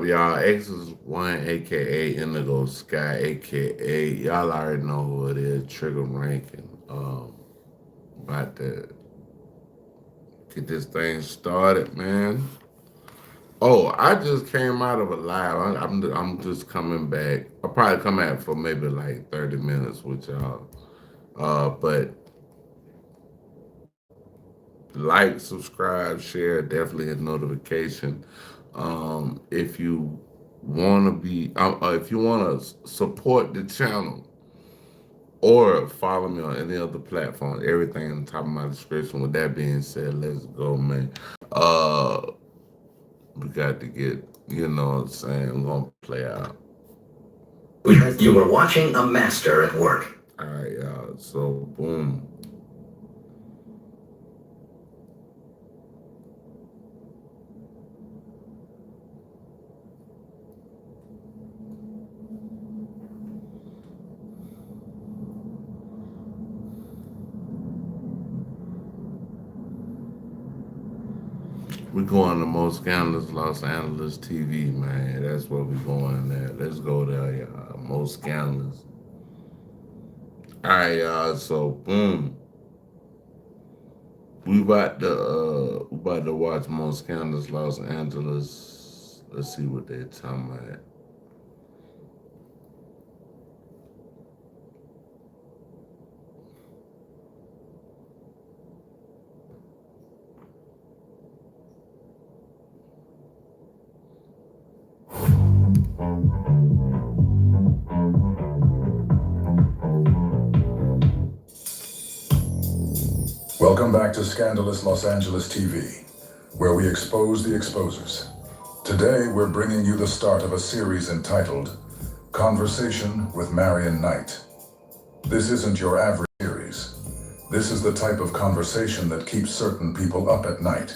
y'all? X is one, aka Indigo Sky, aka y'all already know who it is. Trigger ranking. About to get this thing started, man. Oh, I just came out of a live. I'm just coming back. I'll probably come back for maybe like 30 minutes with y'all. But like, subscribe, share, definitely hit notification. If you want to be, if you want to support the channel or follow me on any other platform, everything in the top of my description. With that being said, let's go, man. Uh, we got to get, you know what I'm saying, we're gonna play out. You were watching a master at work. All right, y'all. So, boom. We going to Most Scandalous Los Angeles TV, man. That's where we going there. Let's go there, y'all. Most Scandalous. All right, y'all. So, boom. We about to watch Most Scandalous Los Angeles. Let's see what they're talking about. Welcome back to Scandalous Los Angeles TV, where we expose the exposers. Today, we're bringing you the start of a series entitled Conversation with Marion Knight. This isn't your average series. This is the type of conversation that keeps certain people up at night,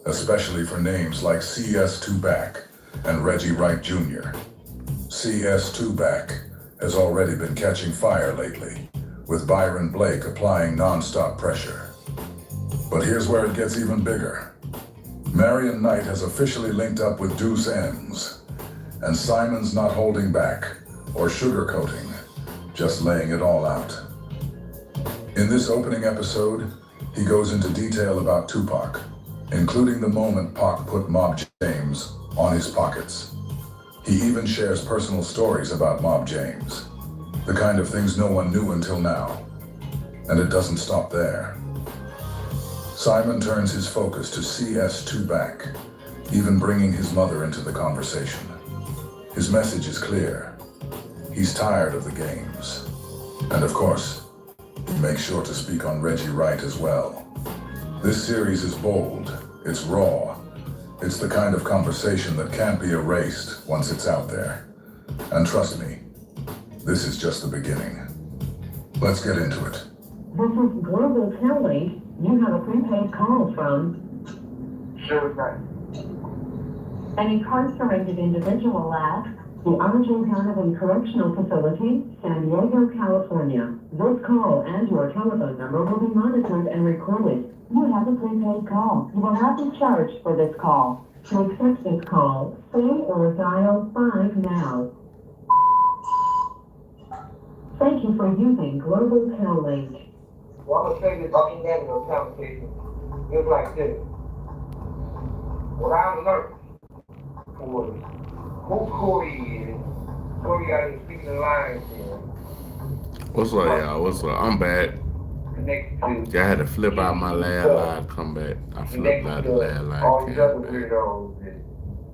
especially for names like C.S. Tubac and Reggie Wright Jr. C.S. Tubac has already been catching fire lately, with Byron Blake applying non-stop pressure. But here's where it gets even bigger. Marion Knight has officially linked up with Deuce M's, and Simon's not holding back or sugarcoating, just laying it all out. In this opening episode, he goes into detail about Tupac, including the moment Pac put Mob James on his pockets. He even shares personal stories about Mob James, the kind of things no one knew until now. And it doesn't stop there. Simon turns his focus to C.S. Tubac, even bringing his mother into the conversation. His message is clear. He's tired of the games. And of course, he makes sure to speak on Reggie Wright as well. This series is bold, it's raw. It's the kind of conversation that can't be erased once it's out there. And trust me, this is just the beginning. Let's get into it. This is Global Kelly. You have a prepaid call from... Sure, right. An incarcerated individual at the Argent County Correctional Facility, San Diego, California. This call and your telephone number will be monitored and recorded. You have a prepaid call. You will not be charged for this call. To accept this call, say or dial 5 now. Thank you for using Global Tel Link. Well, I'm going to tell you about Indigo's conversation. Just like this. What I learned was who Corey is. Corey got his speaking the lines here. What's up, y'all? What's up? I'm back. Connected to... I had to flip out my last live, come back. I flipped out the last live. All these other Back. weirdos.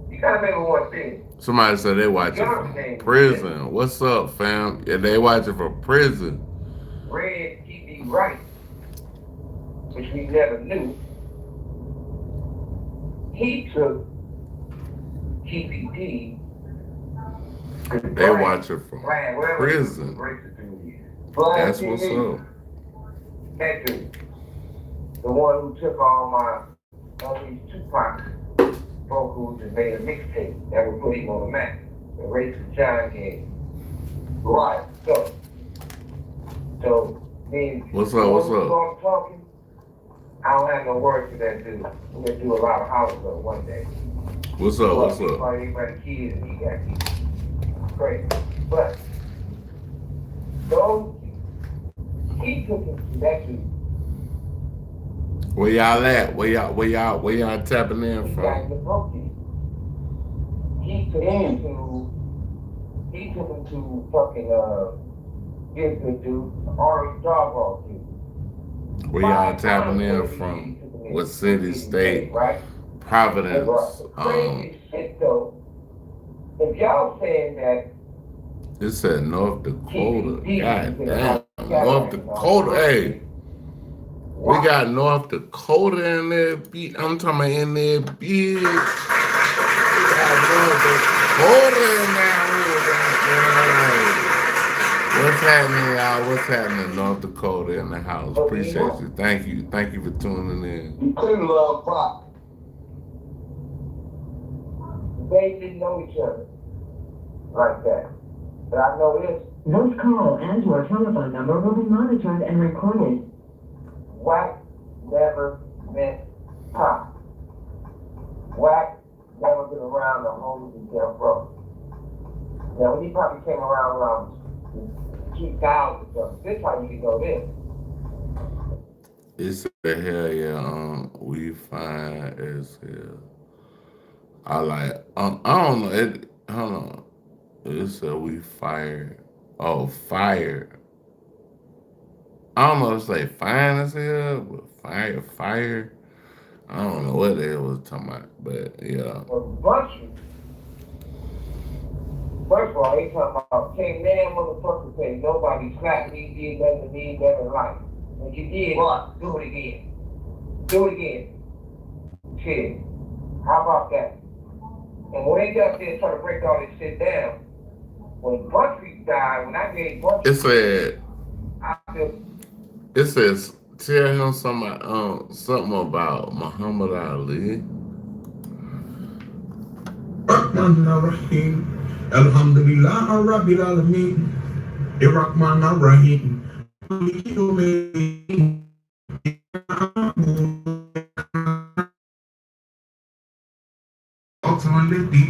You gotta remember one thing. Somebody said they watching from prison. What's up, fam? Yeah, they watching from prison. Red T.B. Wright, which we never knew, he took TPD. They watching from prison. That's what's up. That dude, the one who took all these Tupac vocals and made a mixtape that would put him on the map. The race with John game. Right. So then What's up? Talking, I don't have no words for that dude. We're gonna do a lot of houses on one day. What's up? Well, What's he up? probably everybody kids and he got kids. Crazy. But those, he took him to that dude. Where y'all at? Where y'all tapping in He got from? in the broke deal. He took him to fucking, get good dude, Ari Dogwall dude. Where y'all tapping in from? What city, state, Right? Providence? Crazy shit though. If y'all saying that It said North Dakota. TVD God is damn. North Dakota. Hey, we got North Dakota in there. I'm talking about in there, big. We got North Dakota in there. What's happening, y'all? What's happening, North Dakota in the house? Appreciate you. Thank you. Thank you for tuning in. you couldn't love Fox. They didn't know each other like that. But I know this. This call and your telephone number will be monitored and recorded. Wack never met Pop. Wack never been around the homies in Death Row. Now, when he probably came around 2000 or something, this how you can know this. It's the hell yeah, we fine as hell. I like, I don't know, hold on. It said we fired. Oh, fired. I don't know if it's like fine as hell, but fire. I don't know what the hell was talking about, but yeah. Well, first of all, they talking about, can't man motherfucker say nobody slapped me, did nothing to me, never life. When you did, what? Do it again. Do it again. Shit. How about that? And when they got there trying to break all this shit down, when Buntry died, when I gave Buntry, it says tell him something about Muhammad Ali. Rahman Rahim, Alhamdulillah Rabbil Alameen, Rahman Rahim, Maliki Yawmiddin, Ultimately,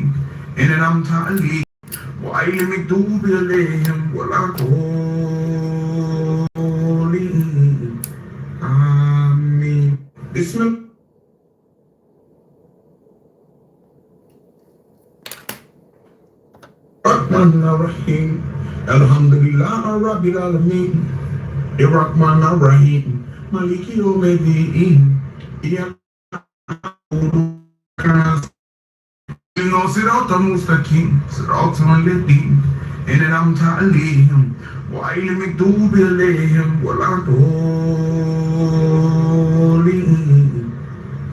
and then I'm tired. Why let me do him while I calling? Amen. Bismillah. Rahman Rahim, Alhamdulillah Rabbil Alameen, Rahman Rahim, Maliki Yawmiddin, صراط المستقيم صراط الذين أنعمت عليهم غير المغضوب عليهم ولا الضالين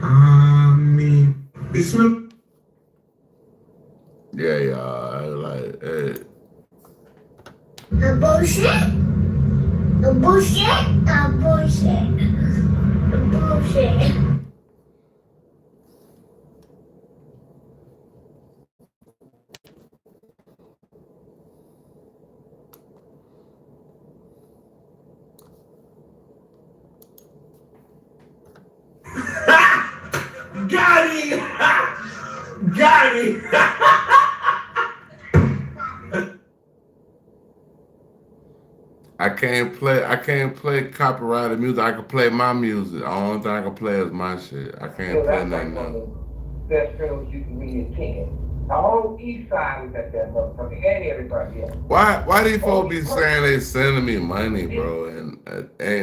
آمين بسم الله. Yeah, I like it. The bullshit. The bullshit. The bullshit. The bullshit. Got it! Got it! I can't play copyrighted music. I can play my music. The only thing I can play is my shit. I can't play nothing else. Best films you can really attend. The whole East Side was at that motherfucker, and everybody else. Why these folks be saying they sending me money, bro, and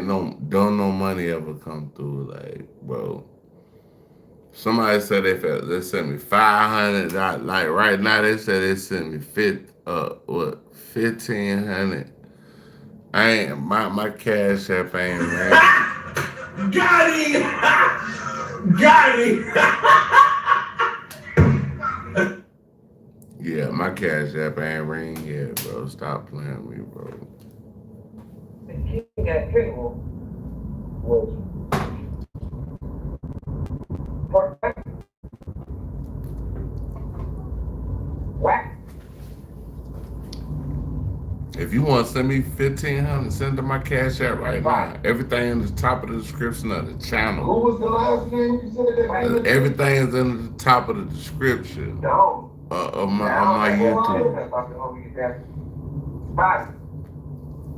don't no money ever come through, like, bro. Somebody said they sent me $500. Like right now, they said they sent me 1,500. I ain't my cash app ain't ran. Got it! Got it! Yeah, my cash app ain't ring yet, bro. Stop playing with me, bro. The king at funeral was Whack. If you want to send me 1,500, send to my Cash App right now. Everything in the top of the description of the channel. Who was the last name you said that? Everything is in the top of the description No. of my YouTube. Bobby.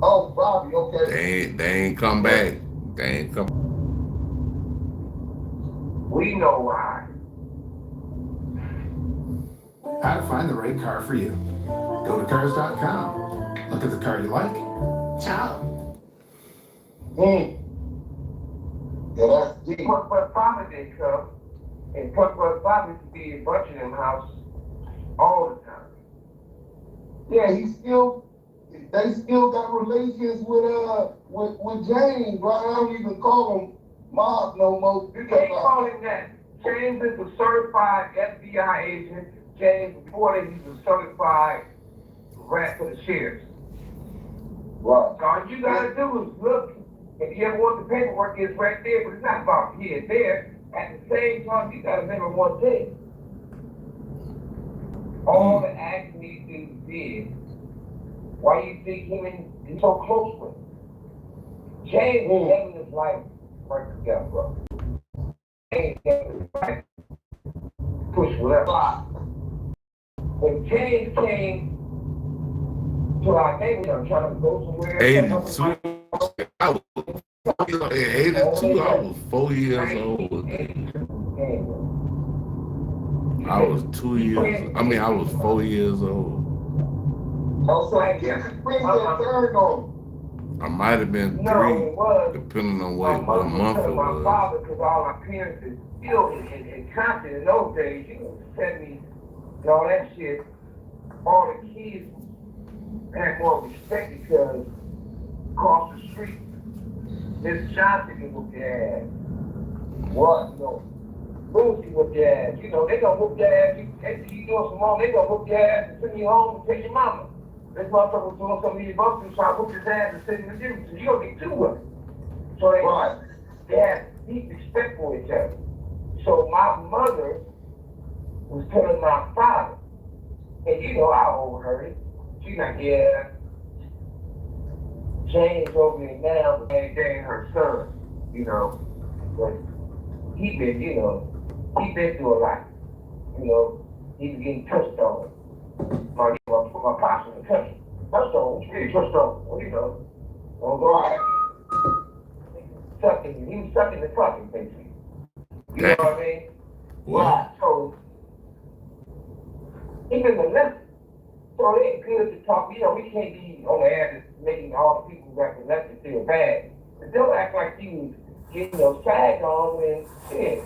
Oh, Bobby, okay. They ain't come back. They ain't come. We know why. How to find the right car for you. Go to cars.com. Look at the car you like. Ciao. Yeah, that's deep. But Bobby did come, and Bobby could be in Buckingham House all the time. Yeah, they still got relations with James, right? I don't even call him Mob no more. You can't call him that. James is a certified FBI agent. James, before that, he's a certified rat for the sheriffs. Right. So all you gotta do is look. If you ever want the paperwork, it's right there, but it's not about here and there. At the same time, you gotta remember one thing. All the acts these dudes did, why you think him and he's so close with him? James was having his life right together, bro. James having his life push whatever. When James came to our neighborhood, trying to go somewhere. 82. I was 82. I was 4 years old. I was 2 years. I mean, I was 4 years old. Also, I guess bring that third on. I might have been 3, depending on what month it My was. father, because all my parents is still in constant in those days, you know, send me and all that shit. All the kids had more respect because across the street, Miss Johnson can whoop your ass. What? You know, Lucy whoop your ass. You know, they gonna whoop your ass. After you doing some wrong, they gonna whoop your ass and send you home and take your mama. This motherfucker was doing something you supposed to, so I whooped his ass and send him to you. So you don't get two of it. So they had deep respect for each other. So my mother was telling my father, and you know I overheard it. She's like, yeah, James over there now, but they ain't her son, you know. But he been, you know, he been through a lot. You know, he was getting touched on. My pops in the country. Touched on, what you really touched on? Well, you know, don't go out. Sucking, he was sucking the fucking basically. You know what I mean? What? So, even the left, so it ain't good to talk, you know, we can't be on the air just making all the people who got the left feel bad. But they'll act like you was getting those tags on when, shit,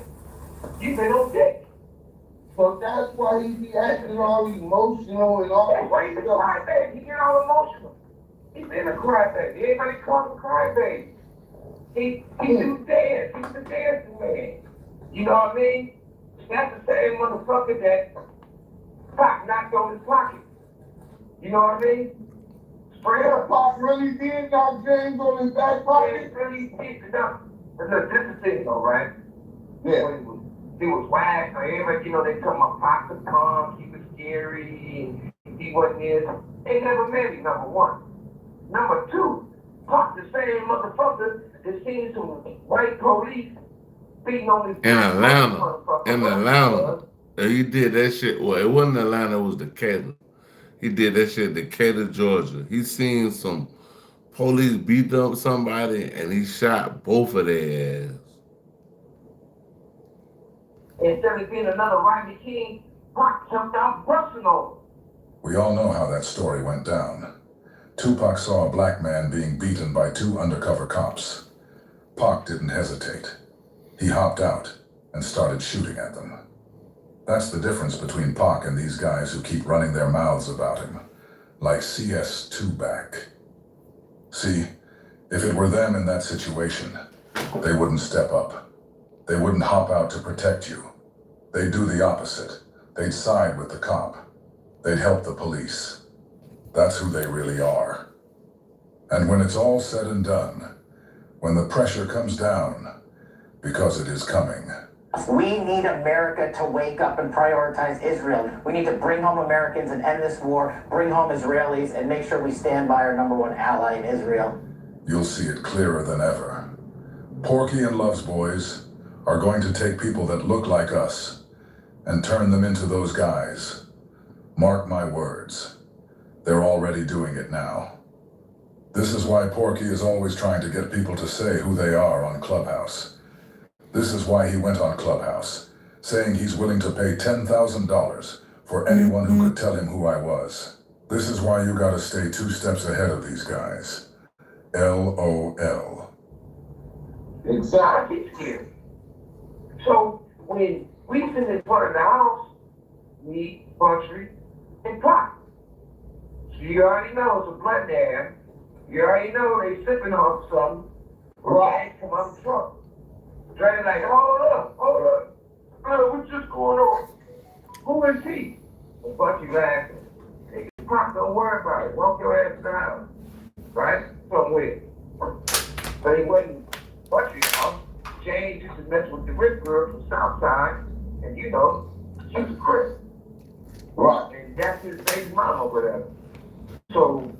you've been on dick. So that's why he be acting all emotional and all. That's why he been a crybaby. He get all emotional. He been a crybaby. Everybody calls him crybaby. He do dance. He's the dancing man. You know what I mean? That's the same motherfucker that Pac knocked on his pocket. You know what I mean? Straight up. Pac really did knock James on his back pocket? Yeah, really did. But look, this is the thing though, right? Yeah. He was whack, so everybody, you know, they told my Pac was punk, he was scary, and he wasn't this. They never met him, number one. Number two, Pac, the same motherfucker that seen some white police beating on his In Atlanta, he did that shit. Well, it wasn't Atlanta, it was Decatur. He did that shit in Decatur, Georgia. He seen some police beat up somebody, and he shot both of their ass. Instead of being another Rodney King, Pac jumped out busting on him. We all know how that story went down. Tupac saw a black man being beaten by 2 undercover cops. Pac didn't hesitate. He hopped out and started shooting at them. That's the difference between Pac and these guys who keep running their mouths about him, like CS2 back. See, if it were them in that situation, they wouldn't step up. They wouldn't hop out to protect you. They'd do the opposite. They'd side with the cop. They'd help the police. That's who they really are. And when it's all said and done, when the pressure comes down, because it is coming, We need America to wake up and prioritize Israel. We need to bring home Americans and end this war, bring home Israelis, and make sure we stand by our #1 ally in Israel. You'll see it clearer than ever. Porky and Love's boys are going to take people that look like us and turn them into those guys. Mark my words. They're already doing it now. This is why Porky is always trying to get people to say who they are on Clubhouse. This is why he went on Clubhouse, saying he's willing to pay $10,000 for anyone who could tell him who I was. This is why you gotta stay 2 steps ahead of these guys. LOL. Exactly. So when we sit in front of the house, me, Country, and Pop. So you already know it's a blood there. You already know they sipping on something right from up front. Dre like, hold up. What's just going on? Who is he? A bunch of laughing. Hey, Pop, don't worry about it. Walk your ass down. Right? Somewhere. But he wasn't Butchie, Jane used to mess with the rich girl from Southside, and you know, she was a Crip. Right. And that's his baby mom over there. So,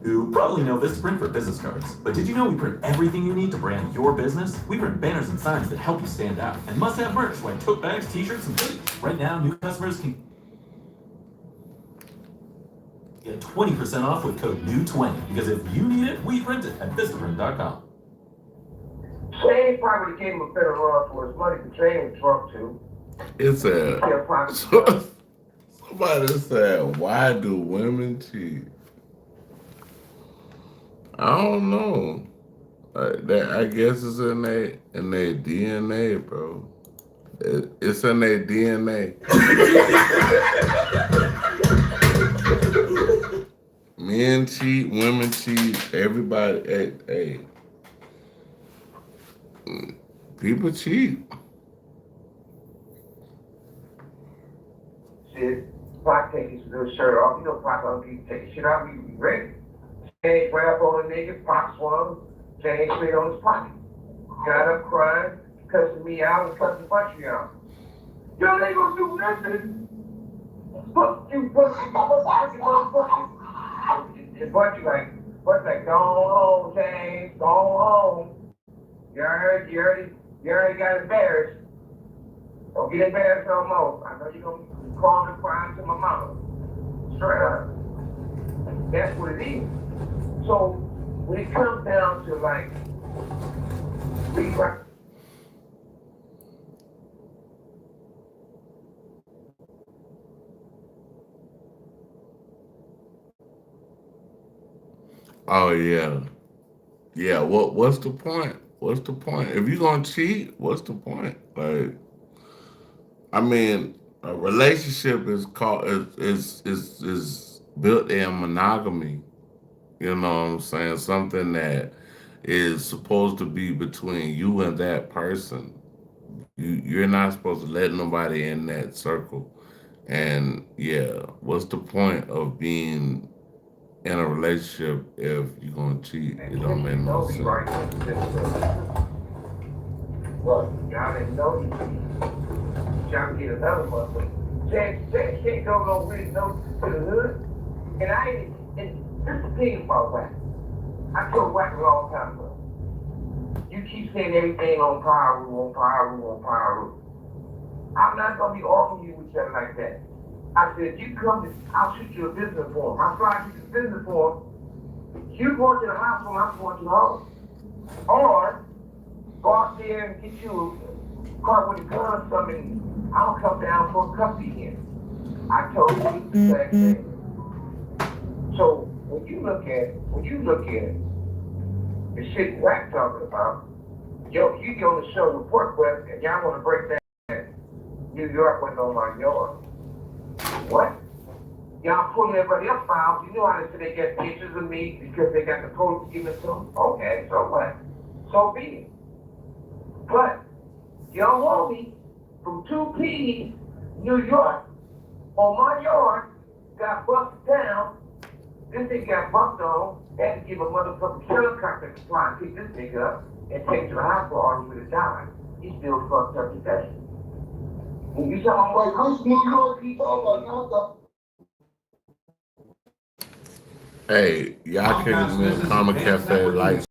You probably know Vistaprint for business cards, but did you know we print everything you need to brand your business? We print banners and signs that help you stand out, and must-have merch like tote bags, t-shirts, and hoodies. Right now, new customers can get 20% off with code NEW20, because if you need it, we print it at Vistaprint.com. Shane probably gave him a better run for his money, but Shane was drunk too. It's a somebody said, why do women cheat? I don't know. I guess it's in their DNA, bro. It's in their DNA. Men cheat, women cheat, everybody. Hey, people cheat. Shit, Pac take his little shirt off. You know Pac don't keep taking shit off. He be ready. Change grab on the nigga, Pac swung, change straight on his pocket. Got up crying, cussing me out and cussing Butchie out. Y'all ain't gonna do nothing. Fuck you, motherfucker. And Butchie like, go home, James, go home. You already got embarrassed. Don't get embarrassed no more. I know you're gonna be calling and crying to my mama. Straight up. That's what it is. So when it comes down to like rewrite. Oh yeah. Yeah, what's the point? What's the point? If you're gonna cheat, what's the point? Like, I mean, a relationship is called is built in monogamy. You know what I'm saying? Something that is supposed to be between you and that person. You're not supposed to let nobody in that circle. And yeah, what's the point of being in a relationship if you're gonna cheat? It don't make no sense. Well, y'all didn't know he trying to get another motherfucker. Jack can't go no way no to the hood. And I ain't, and this is the thing about Wack. I told Wack a long time ago. You keep saying everything on power rule. I'm not gonna be arguing you with each other like that. I said, you come to, I'll shoot you a business form. I'll fly you the business form. You go to the hospital, I'm going to the home. Or go out there and get you a car with a gun or something. I'll come down for a coffee here. I told you the same thing. So when you look at it, the shit Wack talking about, yo, you go to show report quest and y'all want to break that New York went on my yard. What? Y'all pulling everybody else files. You know how they say they get pictures of me because they got the police giving it to them? Okay, so what? So be it. But young homie from 2P, New York, on my yard, got busted down. This thing got bumped on. They had to give a motherfucking helicopter to fly and pick this nigga up and take him to the hospital or he would have died. He's still fucked up today. When you tell him, like, which New York people are not Hey, y'all can Karma Cafe, like,